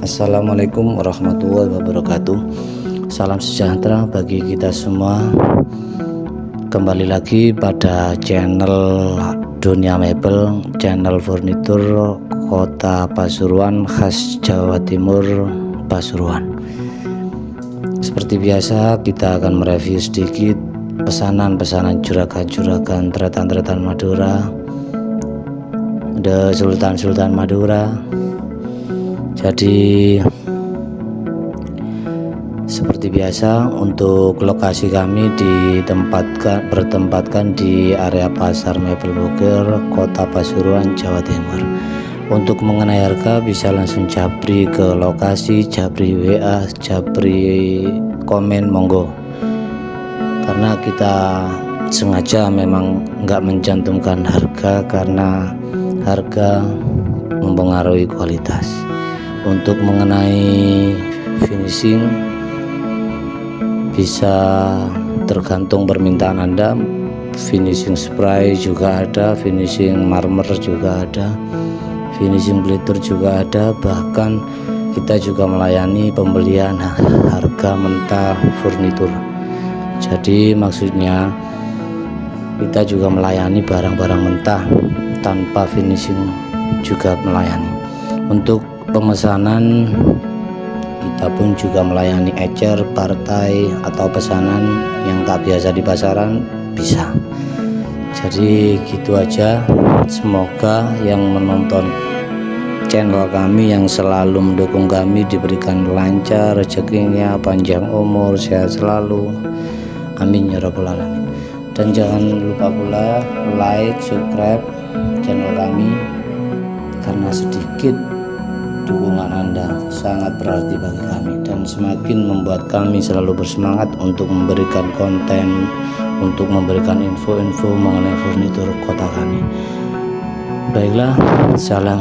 Assalamualaikum warahmatullahi wabarakatuh. Salam sejahtera bagi kita semua. Kembali lagi pada channel Dunia Mebel, channel furnitur Kota Pasuruan, khas Jawa Timur, Pasuruan. Seperti biasa, kita akan mereview sedikit pesanan-pesanan juragan-juragan tretan-tretan Madura, The Sultan-Sultan Madura. Jadi seperti biasa, untuk lokasi kami bertempatkan di area Pasar Mebel Bogor, Kota Pasuruan, Jawa Timur. Untuk mengenai harga bisa langsung japri ke lokasi, japri WA, japri komen, monggo. Karena kita sengaja memang nggak mencantumkan harga karena harga mempengaruhi kualitas. Untuk mengenai finishing bisa tergantung permintaan Anda. Finishing spray juga ada, finishing marmer juga ada, finishing glitter juga ada. Bahkan kita juga melayani pembelian harga mentah furnitur. Jadi maksudnya kita juga melayani barang-barang mentah tanpa finishing, juga melayani. Untuk pemesanan kita pun juga melayani ecer, partai, atau pesanan yang tak biasa di pasaran bisa. Jadi gitu aja. Semoga yang menonton channel kami, yang selalu mendukung kami, diberikan lancar rezekinya, panjang umur, sehat selalu, amin ya rabbal alamin. Dan jangan lupa pula like, subscribe channel kami, karena sedikit dukungan Anda sangat berarti bagi kami dan semakin membuat kami selalu bersemangat untuk memberikan konten, untuk memberikan info-info mengenai furnitur kota kami. Baiklah, salam